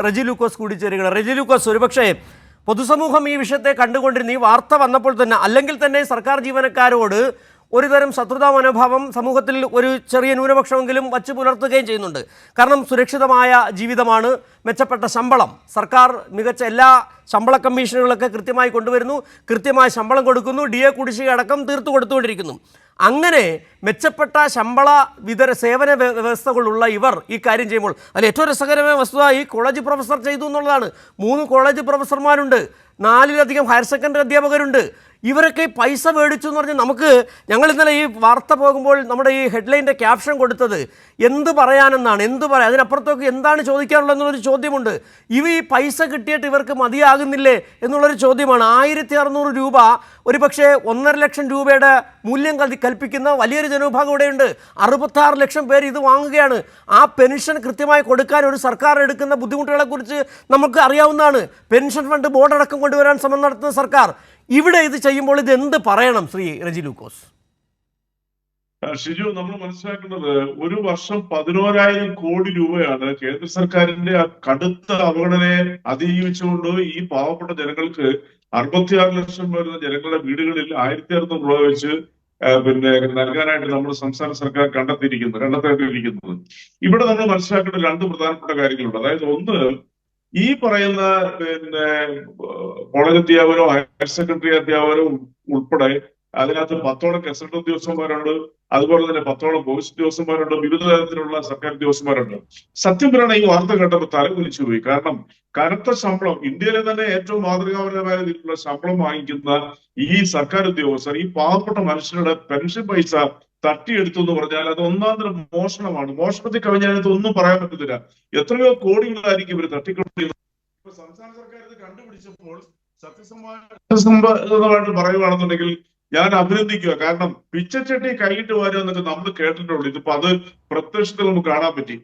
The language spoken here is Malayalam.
റെജി ലൂക്കോസ് കൂടി ചേരുകയാണ്. റെജി ലൂക്കോസ്, ഒരുപക്ഷേ പൊതുസമൂഹം ഈ വിഷയത്തെ കണ്ടുകൊണ്ടിരുന്ന ഈ വാർത്ത വന്നപ്പോൾ തന്നെ അല്ലെങ്കിൽ തന്നെ സർക്കാർ ജീവനക്കാരോട് ഒരുതരം ശത്രുതാ മനോഭാവം സമൂഹത്തിൽ ഒരു ചെറിയ ന്യൂനപക്ഷമെങ്കിലും വച്ച് പുലർത്തുകയും ചെയ്യുന്നുണ്ട്. കാരണം സുരക്ഷിതമായ ജീവിതമാണ്, മെച്ചപ്പെട്ട ശമ്പളം, സർക്കാർ മികച്ച എല്ലാ ശമ്പള കമ്മീഷനുകളൊക്കെ കൃത്യമായി കൊണ്ടുവരുന്നു, കൃത്യമായ ശമ്പളം കൊടുക്കുന്നു, DA കുടിശ്ശിക അടക്കം തീർത്തു കൊടുത്തുകൊണ്ടിരിക്കുന്നു. അങ്ങനെ മെച്ചപ്പെട്ട ശമ്പള സേവന വ്യവസ്ഥകളുള്ള ഇവർ ഈ കാര്യം ചെയ്യുമ്പോൾ അതിൽ ഏറ്റവും രസകരമായ വസ്തുത ഈ കോളേജ് പ്രൊഫസർ ചെയ്തു എന്നുള്ളതാണ്. 3 കോളേജ് പ്രൊഫസർമാരുണ്ട്, 4-ലധികം ഹയർ സെക്കൻഡറി അധ്യാപകരുണ്ട്. ഇവരൊക്കെ പൈസ മേടിച്ചു എന്ന് പറഞ്ഞാൽ ഞങ്ങൾ ഇന്നലെ ഈ വാർത്ത പോകുമ്പോൾ നമ്മുടെ ഈ ഹെഡ്ലൈൻ്റെ ക്യാപ്ഷൻ കൊടുത്തത് എന്ത് പറയാനെന്നാണ്. അതിനപ്പുറത്തേക്ക് എന്താണ് ചോദിക്കാനുള്ളത് എന്നുള്ളൊരു ചോദ്യമുണ്ട്. ഈ പൈസ കിട്ടിയിട്ട് ഇവർക്ക് മതിയാകുന്നില്ലേ എന്നുള്ളൊരു ചോദ്യമാണ്. 1600 രൂപ, ഒരു പക്ഷേ 1.5 ലക്ഷം രൂപയുടെ മൂല്യം കൽപ്പിക്കുന്ന വലിയൊരു ജനവിഭാഗം ഇവിടെയുണ്ട്. 66 ലക്ഷം പേര് ഇത് വാങ്ങുകയാണ്. ആ പെൻഷൻ കൃത്യമായി കൊടുക്കാൻ ഒരു സർക്കാർ എടുക്കുന്ന ബുദ്ധിമുട്ടുകളെക്കുറിച്ച് നമുക്ക് അറിയാവുന്നതാണ്. പെൻഷൻ ഫണ്ട് ബോർഡ് അടക്കം കൊണ്ടുവരാൻ ശ്രമം നടത്തുന്ന സർക്കാർ ഇവിടെ ഇത് ചെയ്യുമ്പോൾ ഇത് എന്ത് പറയണം ശ്രീ റെജി ലൂക്കോസ്? ഷിജു, നമ്മൾ മനസ്സിലാക്കുന്നത് ഒരു വർഷം 11,000 കോടി രൂപയാണ് കേന്ദ്ര സർക്കാരിന്റെ കടുത്ത അവഗണനയെ അതിജീവിച്ചുകൊണ്ട് ഈ പാവപ്പെട്ട ജനങ്ങൾക്ക് 66 ലക്ഷം വരുന്ന ജനങ്ങളുടെ വീടുകളിൽ 1,600 രൂപ വെച്ച് നൽകാനായിട്ട് നമ്മുടെ സംസ്ഥാന സർക്കാർ കണ്ടെത്തിയിരിക്കുന്നത്. ഇവിടെ നമ്മൾ മനസ്സിലാക്കേണ്ട 2 പ്രധാനപ്പെട്ട കാര്യങ്ങളുണ്ട്. അതായത് ഒന്ന്, ഈ പറയുന്ന കോളേജ് അധ്യാപകരോ ഹയർ സെക്കൻഡറി അധ്യാപകരോ ഉൾപ്പെടെ അതിനകത്ത് 10ഓളം ഗസറ്റ് ഉദ്യോഗസ്ഥന്മാരുണ്ട്, അതുപോലെ തന്നെ 10ഓളം പോലീസ് ഉദ്യോഗസ്ഥന്മാരുണ്ട്, വിവിധ തരത്തിലുള്ള സർക്കാർ ഉദ്യോഗസ്ഥന്മാരുണ്ട്. സത്യം പറയണ ഈ വാർത്ത കേട്ടപ്പോൾ തലകുലിച്ചു പോയി. കാരണം കനത്ത ശമ്പളം, ഇന്ത്യയിലെ തന്നെ ഏറ്റവും മാതൃകാപരമായ രീതിയിലുള്ള ശമ്പളം വാങ്ങിക്കുന്ന ഈ സർക്കാർ ഉദ്യോഗസ്ഥർ ഈ പാവപ്പെട്ട മനുഷ്യരുടെ പെൻഷൻ പൈസ തട്ടിയെടുത്തു എന്ന് പറഞ്ഞാൽ അത് ഒന്നാന്തരം മോഷണമാണ്. മോഷണത്തിൽ കവിഞ്ഞതിനകത്ത് ഒന്നും പറയാൻ പറ്റത്തില്ല. എത്രയോ കോടികളായിരിക്കും ഇവർ തട്ടിക്കൊണ്ടിരുന്നത്. സംസ്ഥാന സർക്കാർ ഇത് കണ്ടുപിടിച്ചപ്പോൾ സത്യസന്ധമായിട്ട് പറയുകയാണെന്നുണ്ടെങ്കിൽ ഞാൻ അഭിനന്ദിക്കുക. കാരണം പിച്ചച്ചട്ടി കൈയിട്ട് വരുക എന്നൊക്കെ നമ്മൾ കേട്ടിട്ടുള്ളൂ. ഇതിപ്പോ അത് പ്രത്യക്ഷത്തിൽ നമുക്ക് കാണാൻ പറ്റി.